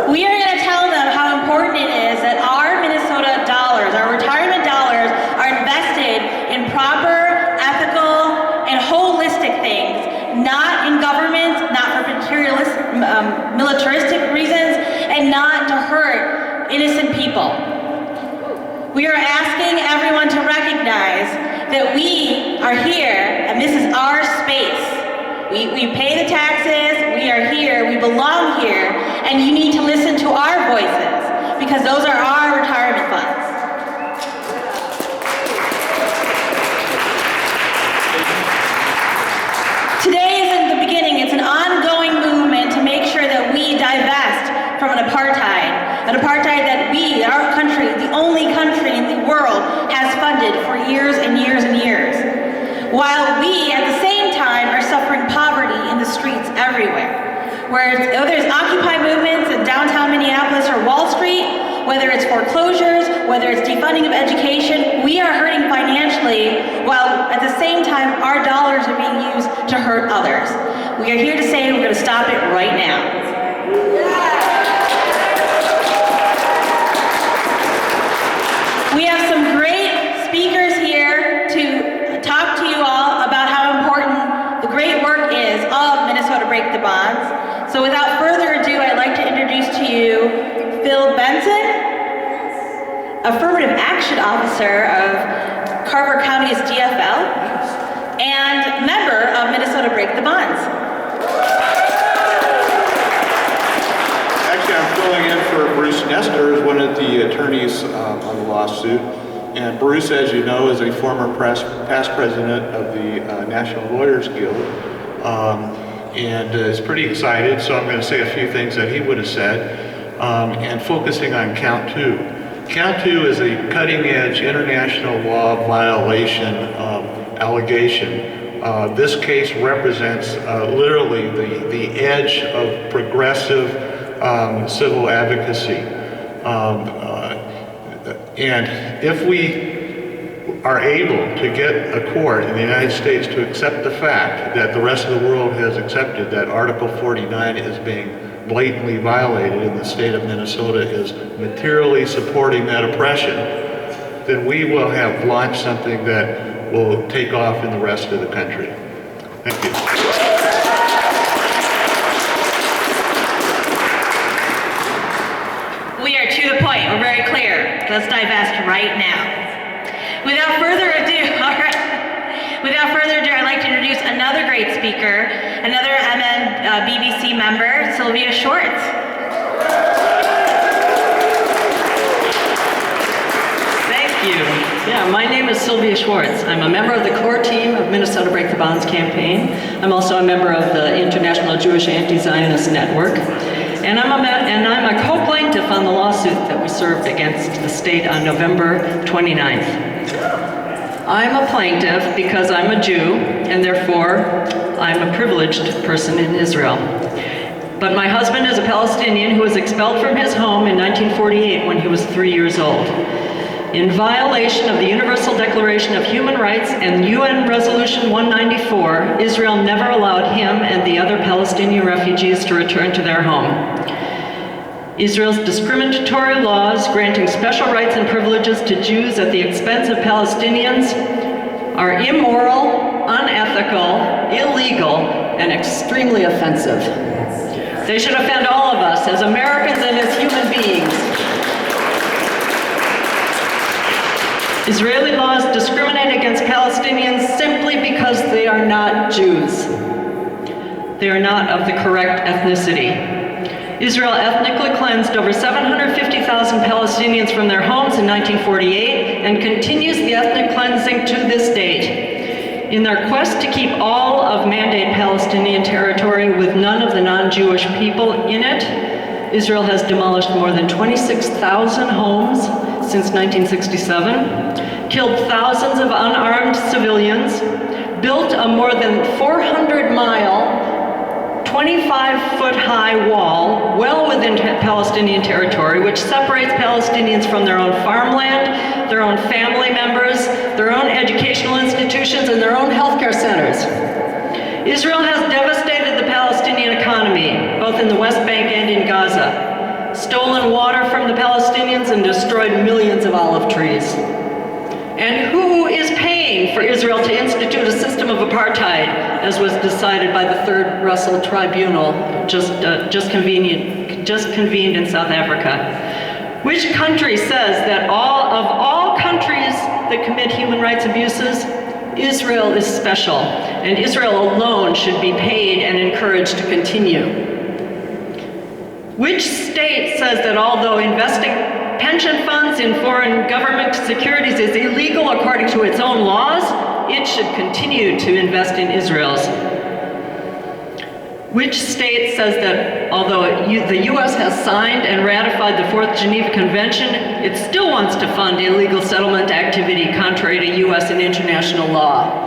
We are going to tell them how important it is that our Minnesota dollars, our retirement dollars, are invested in proper, ethical, and holistic things, not in government, not for militaristic reasons, and not to hurt innocent people. We are asking everyone to recognize that we are here, and this is our space. We pay the taxes, we are here, we belong here, and you need to listen to our voices, because those are our retirement funds. Today isn't the beginning, it's an ongoing movement to make sure that we divest from an apartheid that we, our country, the only country in the world, has funded for years and years and years. While we, at the same time, are suffering poverty in the streets everywhere. Whether it's Occupy movements in downtown Minneapolis or Wall Street, whether it's foreclosures, whether it's defunding of education, we are hurting financially, while at the same time, our dollars are being used to hurt others. We are here to say we're going to stop it right now. We have some great speakers here to talk to you all about how important the great work is of Minnesota Break the Bonds. So without further ado, I'd like to introduce to you Phil Benson, Affirmative Action Officer of Carver County's DFL, and member of Minnesota Break the Bonds. Actually, I'm filling in for Bruce Nestor, who's one of the attorneys on the lawsuit. And Bruce, as you know, is a former past president of the National Lawyers Guild, and is pretty excited, so I'm going to say a few things that he would have said, and focusing on count two. Count two is a cutting-edge international law violation allegation. This case represents literally the edge of progressive civil advocacy. And if we are able to get a court in the United States to accept the fact that the rest of the world has accepted that Article 49 is being blatantly violated and the state of Minnesota is materially supporting that oppression, then we will have launched something that will take off in the rest of the country. Thank you. We are to the point. We're very clear. Let's divest right now. Without further ado, I'd like to introduce another great speaker, another mnbbc member, Sylvia Schwartz. Thank you. Yeah, my name is Sylvia Schwartz. I'm a member of the core team of Minnesota Break the Bonds campaign. I'm also a member of the International Jewish Anti-Zionist Network. And I'm a co-plaintiff on the lawsuit that we served against the state on November 29th. I'm a plaintiff because I'm a Jew, and therefore I'm a privileged person in Israel. But my husband is a Palestinian who was expelled from his home in 1948 when he was 3 years old. In violation of the Universal Declaration of Human Rights and UN Resolution 194, Israel never allowed him and the other Palestinian refugees to return to their home. Israel's discriminatory laws granting special rights and privileges to Jews at the expense of Palestinians are immoral, unethical, illegal, and extremely offensive. They should offend all of us as Americans and as human beings. Israeli laws discriminate against Palestinians simply because they are not Jews. They are not of the correct ethnicity. Israel ethnically cleansed over 750,000 Palestinians from their homes in 1948 and continues the ethnic cleansing to this date. In their quest to keep all of Mandate Palestinian territory with none of the non-Jewish people in it, Israel has demolished more than 26,000 homes since 1967, killed thousands of unarmed civilians, built a more than 400-mile, 25-foot-high wall well within Palestinian territory, which separates Palestinians from their own farmland, their own family members, their own educational institutions, and their own healthcare centers. Israel has devastated the Palestinian economy, both in the West Bank and in Gaza. stolen water from the Palestinians, and destroyed millions of olive trees. And who is paying for Israel to institute a system of apartheid, as was decided by the Third Russell Tribunal just convened in South Africa? Which country says that of all countries that commit human rights abuses, Israel is special, and Israel alone should be paid and encouraged to continue? Which state says that although investing pension funds in foreign government securities is illegal according to its own laws, it should continue to invest in Israel's? Which state says that although the U.S. has signed and ratified the Fourth Geneva Convention, it still wants to fund illegal settlement activity contrary to U.S. and international law?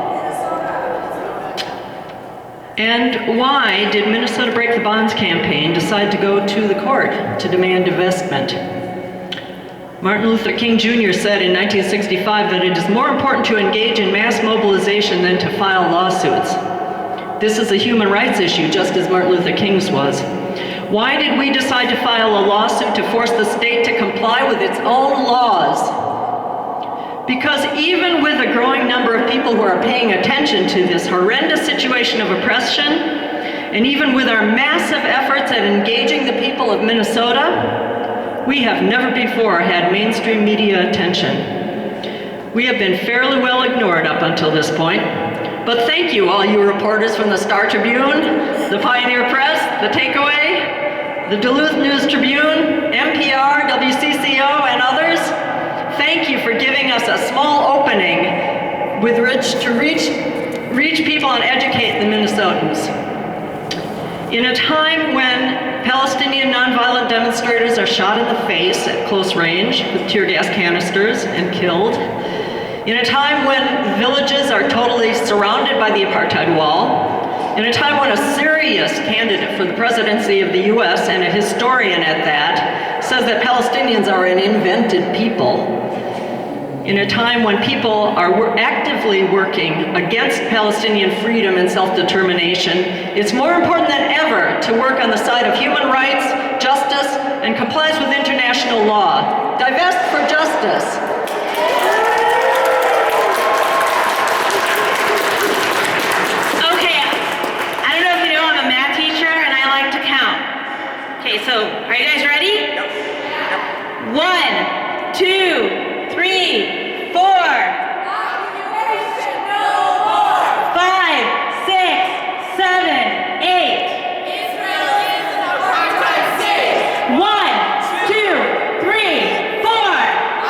And why did Minnesota Break the Bonds campaign decide to go to the court to demand divestment? Martin Luther King Jr. said in 1965 that it is more important to engage in mass mobilization than to file lawsuits. This is a human rights issue, just as Martin Luther King's was. Why did we decide to file a lawsuit to force the state to comply with its own laws? Because even with a growing number of people who are paying attention to this horrendous situation of oppression, and even with our massive efforts at engaging the people of Minnesota, we have never before had mainstream media attention. We have been fairly well ignored up until this point. But thank you, all you reporters from the Star Tribune, the Pioneer Press, the Takeaway, the Duluth News Tribune, NPR, WCCO, and others. Thank you for giving us a small opening with which to reach people and educate the Minnesotans. In a time when Palestinian nonviolent demonstrators are shot in the face at close range with tear gas canisters and killed, in a time when villages are totally surrounded by the apartheid wall, in a time when a serious candidate for the presidency of the US, and a historian at that, says that Palestinians are an invented people, in a time when people are actively working against Palestinian freedom and self-determination, it's more important than ever to work on the side of human rights, justice, and compliance with international law. Divest for justice. Okay, so are you guys ready? Yep. 1, 2, 3, 4. Occupation no more. 5, 6, 7, 8. Israel is an apartheid state. 1, 2, 3, 4.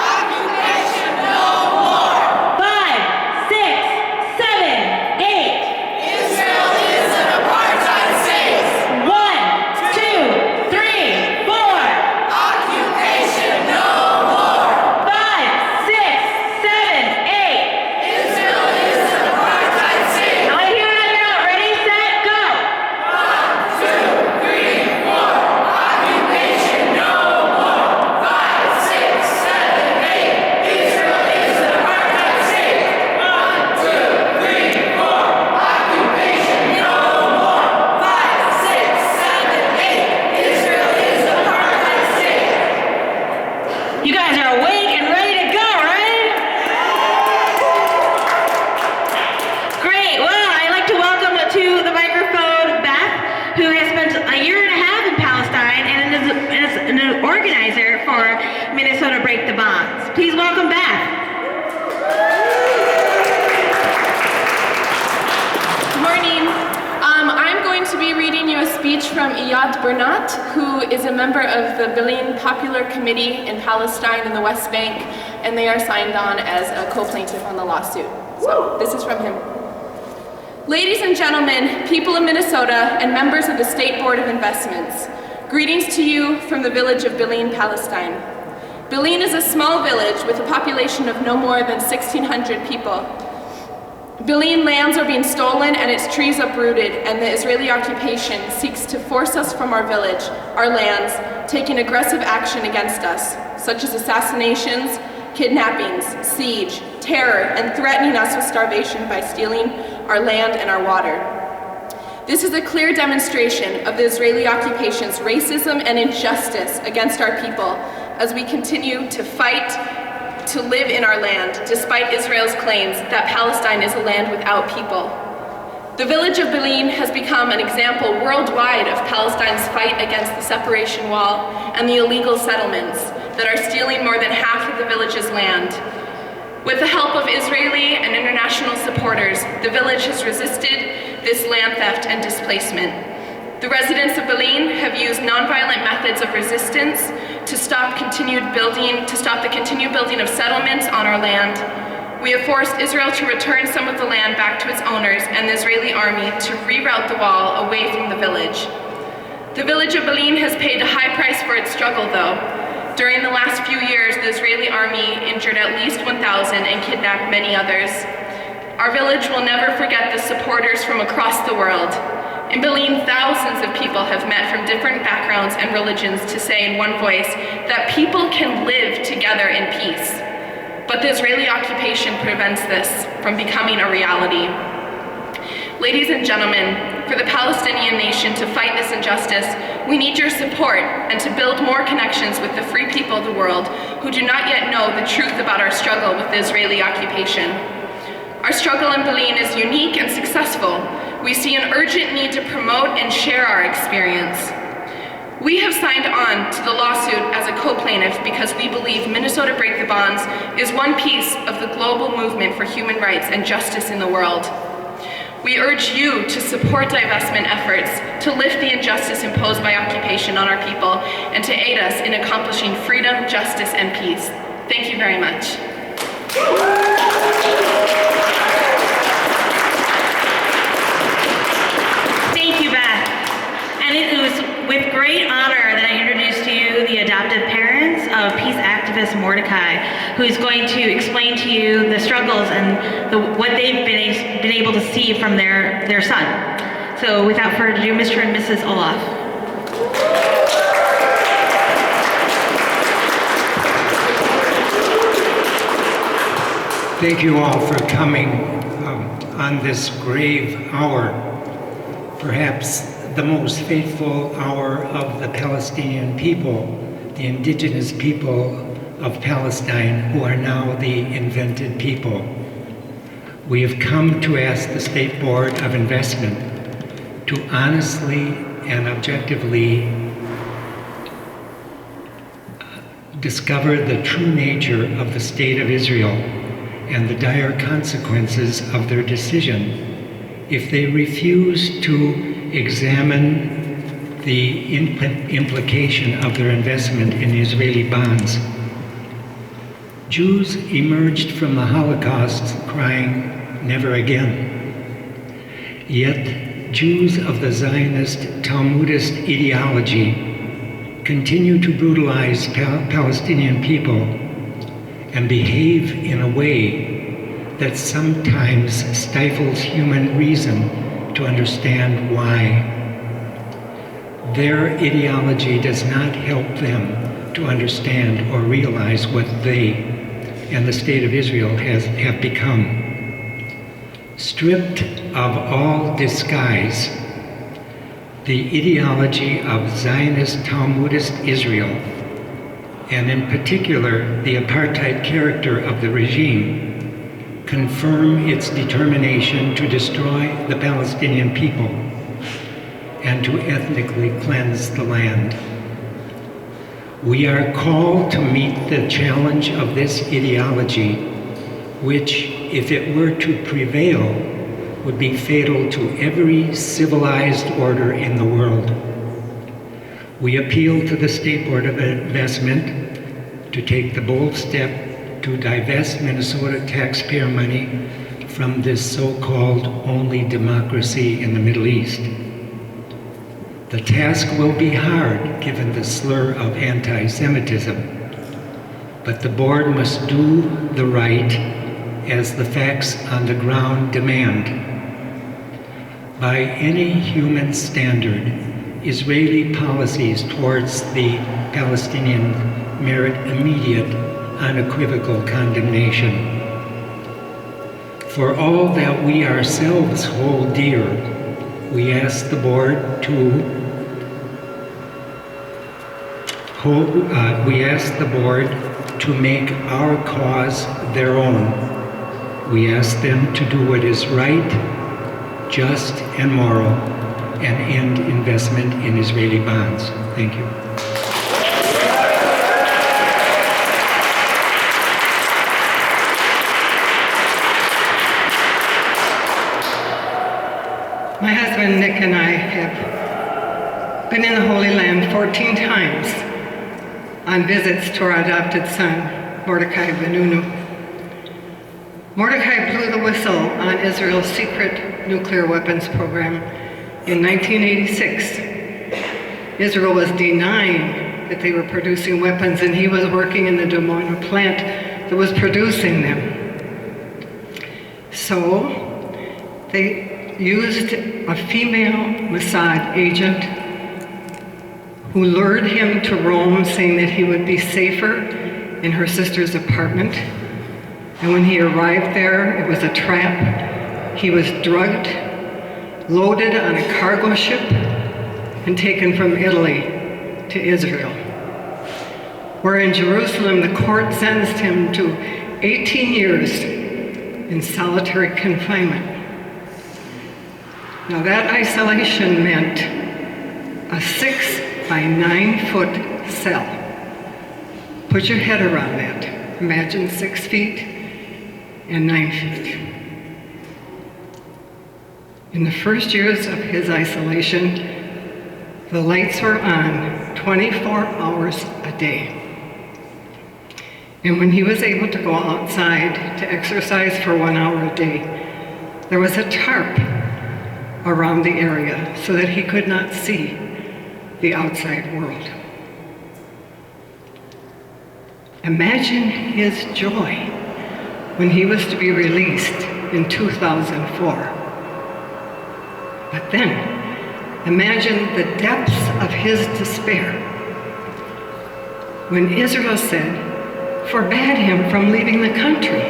Occupation no more. 5, 6, 7, 8. Israel is an apartheid state. 1, 2, 3, 4. Occupation no more. 5, 6, 7, 8. Israel is an apartheid state. Now I hear another note. Ready, set, go. 1, 2, 3, 4. Occupation no more. 5, 6, 7, 8. Israel is an apartheid state. 1, 2, 3, 4. Occupation no more. 5, 6, 7, 8. Israel is an apartheid state. You guys are awake and ready to go, right? Great. Well, I'd like to welcome to the microphone Beth, who has spent a year and a half in Palestine and is an organizer for Minnesota Break the Bonds. Please welcome Beth. Good morning. I'm going to be reading you a speech from Iyad Bernat, who is a member of the Billion Popular Committee in Palestine and the West Bank, and they are signed on as a co-plaintiff on the lawsuit. So this is from him. Ladies and gentlemen, people of Minnesota and members of the State Board of Investments, greetings to you from the village of Billion, Palestine. Billion is a small village with a population of no more than 1,600 people. Billion lands are being stolen and its trees uprooted, and the Israeli occupation seeks to force us from our village, our lands, taking aggressive action against us, such as assassinations, kidnappings, siege, terror, and threatening us with starvation by stealing our land and our water. This is a clear demonstration of the Israeli occupation's racism and injustice against our people as we continue to fight to live in our land, despite Israel's claims that Palestine is a land without people. The village of Belin has become an example worldwide of Palestine's fight against the separation wall and the illegal settlements that are stealing more than half of the village's land. With the help of Israeli and international supporters, the village has resisted this land theft and displacement. The residents of Belin have used nonviolent methods of resistance to stop the continued building of settlements on our land. We have forced Israel to return some of the land back to its owners and the Israeli army to reroute the wall away from the village. The village of Belin has paid a high price for its struggle, though. During the last few years, the Israeli army injured at least 1,000 and kidnapped many others. Our village will never forget the supporters from across the world. In Belin, thousands of people have met from different backgrounds and religions to say in one voice that people can live together in peace. But the Israeli occupation prevents this from becoming a reality. Ladies and gentlemen, for the Palestinian nation to fight this injustice, we need your support and to build more connections with the free people of the world who do not yet know the truth about our struggle with the Israeli occupation. Our struggle in Belin is unique and successful. We see an urgent need to promote and share our experience. We have signed on to the lawsuit as a co-plaintiff because we believe Minnesota Break the Bonds is one piece of the global movement for human rights and justice in the world. We urge you to support divestment efforts, to lift the injustice imposed by occupation on our people, and to aid us in accomplishing freedom, justice, and peace. Thank you very much. Thank you, Beth. And it was with great honor that I introduce to you the adoptive parents of peace activist Mordecai, who is going to explain to you the struggles and what they've been able to see from their son. So without further ado, Mr. and Mrs. Olaf. Thank you all for coming on this grave hour, perhaps the most faithful hour of the Palestinian people, the indigenous people of Palestine, who are now the invented people. We have come to ask the State Board of Investment to honestly and objectively discover the true nature of the State of Israel and the dire consequences of their decision if they refuse to examine the implication of their investment in Israeli bonds. Jews emerged from the Holocaust crying, "Never again." Yet Jews of the Zionist Talmudist ideology continue to brutalize Palestinian people and behave in a way that sometimes stifles human reason to understand why. Their ideology does not help them to understand or realize what they and the State of Israel have become. Stripped of all disguise, the ideology of Zionist Talmudist Israel, and in particular the apartheid character of the regime, confirm its determination to destroy the Palestinian people and to ethnically cleanse the land. We are called to meet the challenge of this ideology, which, if it were to prevail, would be fatal to every civilized order in the world. We appeal to the State Board of Investment to take the bold step to divest Minnesota taxpayer money from this so-called only democracy in the Middle East. The task will be hard given the slur of anti-Semitism, but the board must do the right as the facts on the ground demand. By any human standard, Israeli policies towards the Palestinian merit immediate, unequivocal condemnation. For all that we ourselves hold dear, we ask the board to make our cause their own. We ask them to do what is right, just, and moral, and end investment in Israeli bonds. Thank you. My husband Nick and I have been in the Holy Land 14 times on visits to our adopted son, Mordecai Benunu. Mordecai blew the whistle on Israel's secret nuclear weapons program in 1986. Israel was denying that they were producing weapons, and he was working in the Des Moines plant that was producing them. So they used a female Mossad agent who lured him to Rome, saying that he would be safer in her sister's apartment. And when he arrived there, it was a trap. He was drugged, loaded on a cargo ship, and taken from Italy to Israel, where in Jerusalem the court sentenced him to 18 years in solitary confinement. Now that isolation meant a 6 by 9 foot cell. Put your head around that. Imagine 6 feet and 9 feet. In the first years of his isolation, the lights were on 24 hours a day. And when he was able to go outside to exercise for 1 hour a day, there was a tarp around the area so that he could not see the outside world. Imagine his joy when he was to be released in 2004. But then, imagine the depths of his despair when Israel forbade him from leaving the country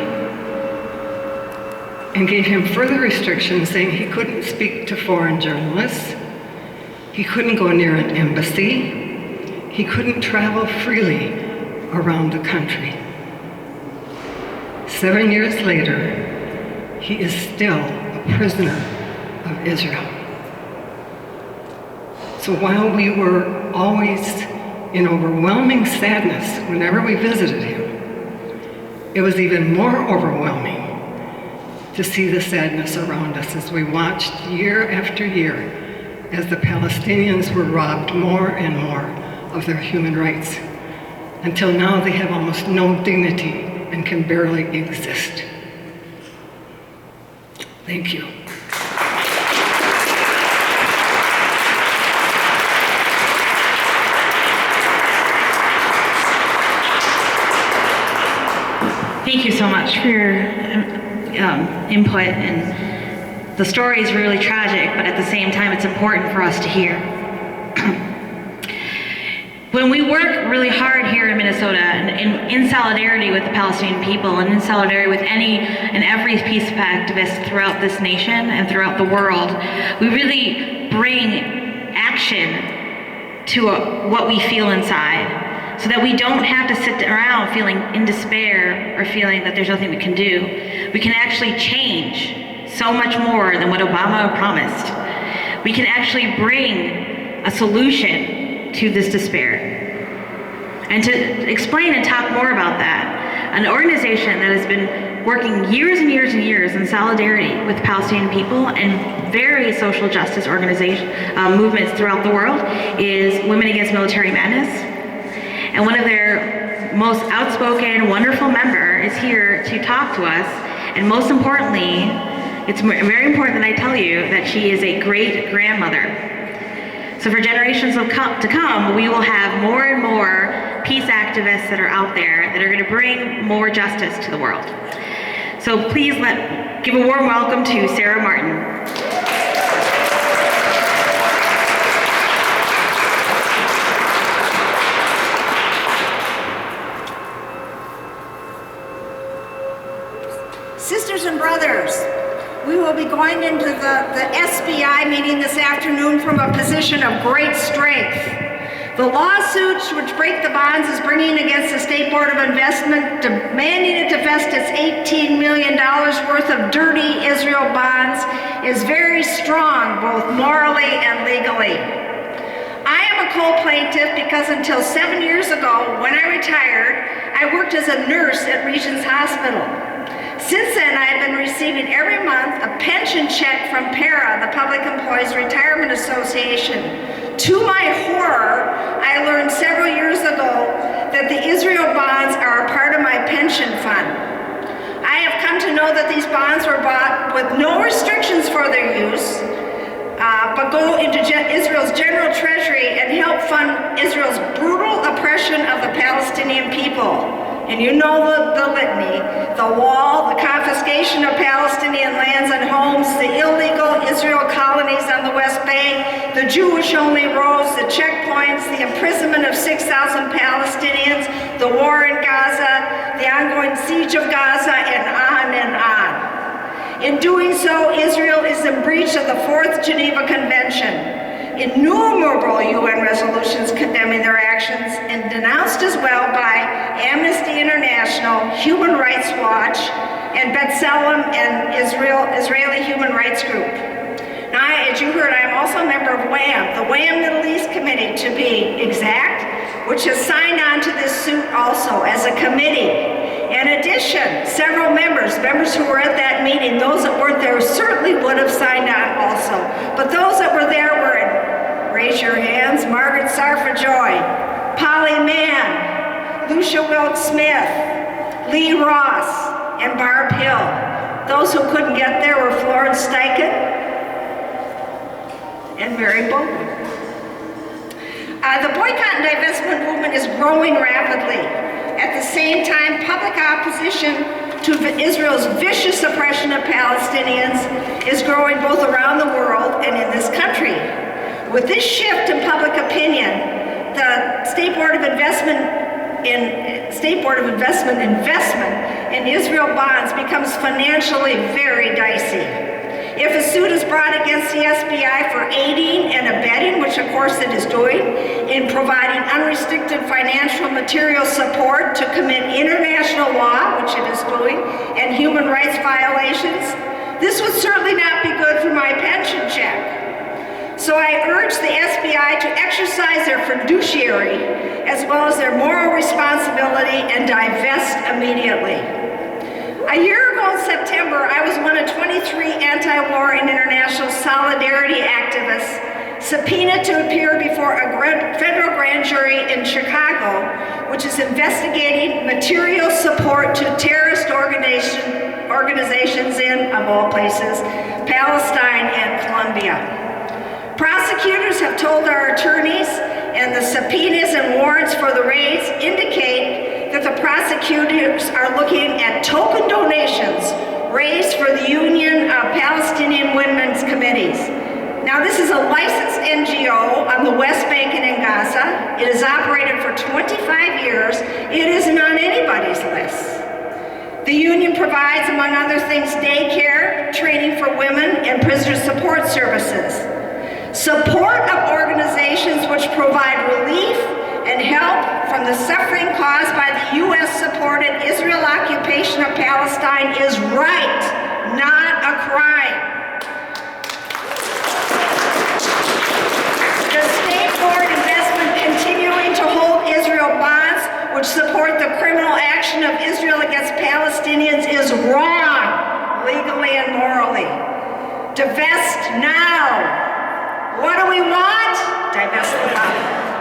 and gave him further restrictions, saying he couldn't speak to foreign journalists, he couldn't go near an embassy, he couldn't travel freely around the country. 7 years later, he is still a prisoner of Israel. So while we were always in overwhelming sadness whenever we visited him, it was even more overwhelming to see the sadness around us as we watched year after year as the Palestinians were robbed more and more of their human rights, until now they have almost no dignity and can barely exist. Thank you. Thank you so much for your input, and the story is really tragic, but at the same time it's important for us to hear. When we work really hard here in Minnesota and in solidarity with the Palestinian people and in solidarity with any and every peace activist throughout this nation and throughout the world, we really bring action to what we feel inside, so that we don't have to sit around feeling in despair or feeling that there's nothing we can do. We can actually change so much more than what Obama promised. We can actually bring a solution to this despair. And to explain and talk more about that, an organization that has been working years and years and years in solidarity with Palestinian people and various social justice movements throughout the world is Women Against Military Madness. And one of their most outspoken, wonderful members is here to talk to us. And most importantly, it's very important that I tell you that she is a great grandmother. So for generations to come, we will have more and more peace activists that are out there that are going to bring more justice to the world. So please give a warm welcome to Sarah Martin. Sisters and brothers, We will be going into the SBI meeting this afternoon from a position of great strength. The lawsuits which break the bonds is bringing against the State Board of Investment, demanding it divest its $18 million worth of dirty Israel bonds, is very strong, both morally and legally. I am a co-plaintiff because until 7 years ago, when I retired, I worked as a nurse at Regents Hospital. Since then, I have been receiving every month a pension check from PARA, the Public Employees Retirement Association. To my horror, I learned several years ago that the Israel bonds are a part of my pension fund. I have come to know that these bonds were bought with no restrictions for their use, but go into Israel's general treasury and help fund Israel's brutal oppression of the Palestinian people. And you know the litany: the wall, the confiscation of Palestinian lands and homes, the illegal Israel colonies on the West Bank, the Jewish-only roads, the checkpoints, the imprisonment of 6,000 Palestinians, the war in Gaza, the ongoing siege of Gaza, and on and on. In doing so, Israel is in breach of the Fourth Geneva Convention. Innumerable UN resolutions condemning their actions, and denounced as well by Amnesty International, Human Rights Watch, and B'Tselem and Israeli Human Rights Group. Now, as you heard, I am also a member of WHAM, the WHAM Middle East Committee to be exact, which has signed on to this suit also as a committee. In addition, several members who were at that meeting, those that weren't there certainly would have signed on also. But those that were there were, raise your hands, Margaret Sarfa-Joy, Polly Mann, Lucia Wilkes-Smith, Lee Ross, and Barb Hill. Those who couldn't get there were Florence Steichen and Mary Bowman. The boycott and divestment movement is growing rapidly. At the same time, public opposition to Israel's vicious oppression of Palestinians is growing both around the world and in this country. With this shift in public opinion, the State Board of Investment in Israel bonds becomes financially very dicey. If a suit is brought against the SBI for aiding and abetting, which of course it is doing, in providing unrestricted financial material support to commit international law, which it is doing, and human rights violations, this would certainly not be good for my pension check. So I urge the SBI to exercise their fiduciary as well as their moral responsibility and divest immediately. A year ago in September, I was one of 23 anti-war and international solidarity activists subpoenaed to appear before a federal grand jury in Chicago, which is investigating material support to terrorist organizations in, of all places, Palestine and Colombia. Prosecutors have told our attorneys, and the subpoenas and warrants for the raids indicate that the prosecutors are looking at token donations raised for the Union of Palestinian Women's Committees. Now, this is a licensed NGO on the West Bank and in Gaza. It has operated for 25 years. It isn't on anybody's list. The union provides, among other things, daycare, training for women, and prisoner support services. Support of organizations which provide relief and help from the suffering caused by the U.S.-supported Israel occupation of Palestine is right, not a crime. The State Board investment continuing to hold Israel bonds which support the criminal action of Israel against Palestinians is wrong, legally and morally. Divest now. What do we want? Divest the bond.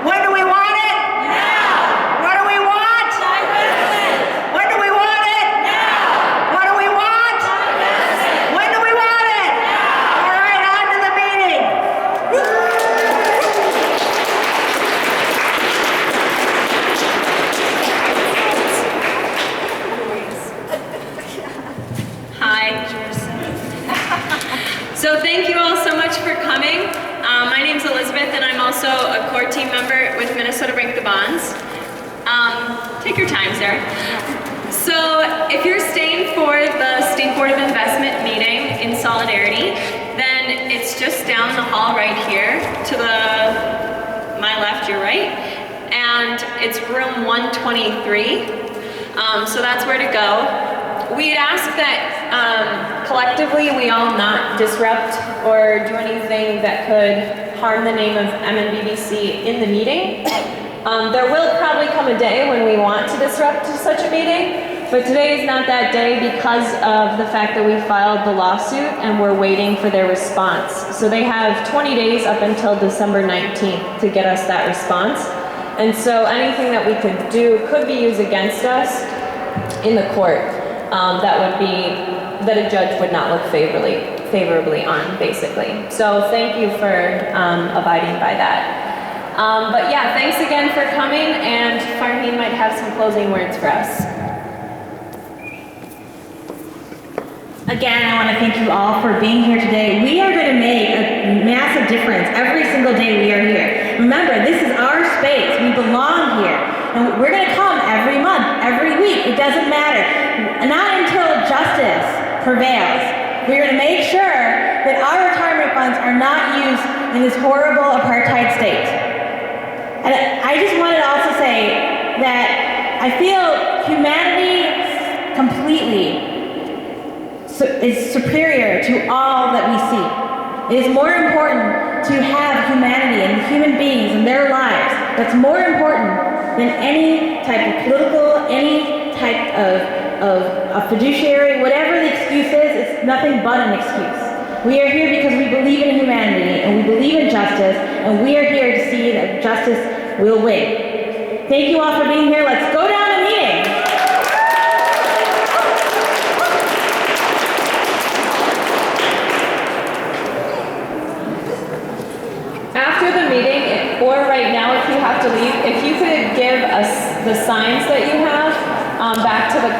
When do we want it? Now. What do we want? Divestment. When do we want it? Now. What do we want? Divestment. When do we want it? Now. All right, on to the meeting. Hi. So thank you all so much for coming. My name's Elizabeth, and I'm also a core team member with Minnesota Break the Bonds. Take your time, Sarah. So if you're staying for the State Board of Investment meeting in Solidarity, then it's just down the hall right here to my left, your right, and it's room 123. So that's where to go. We'd ask that collectively we all not disrupt or do anything that could harm the name of mnbbc in the meeting. There will probably come a day when we want to disrupt such a meeting, but today is not that day because of the fact that we filed the lawsuit and we're waiting for their response. So they have 20 days up until December 19th to get us that response. And so anything that we could do could be used against us in the court. That a judge would not look favorably on, basically. So thank you for abiding by that. But yeah, thanks again for coming, and Farheen might have some closing words for us. Again, I want to thank you all for being here today. We are going to make a massive difference every single day we are here. Remember, this is our space. We belong here. And we're going to come every month, every week. It doesn't matter. Not until justice prevails. We're going to make sure that our retirement funds are not used in this horrible apartheid state. And I just wanted to also say that I feel humanity completely is superior to all that we see. It is more important to have humanity and human beings and their lives. That's more important than any type of political, any type of a fiduciary, whatever the excuse is, it's nothing but an excuse. We are here because we believe in humanity and we believe in justice, and we are here to see that justice will win. Thank you all for being here. Let's go down to meeting. After the meeting, or right now if you have to leave, if you could give us the signs that you have back to the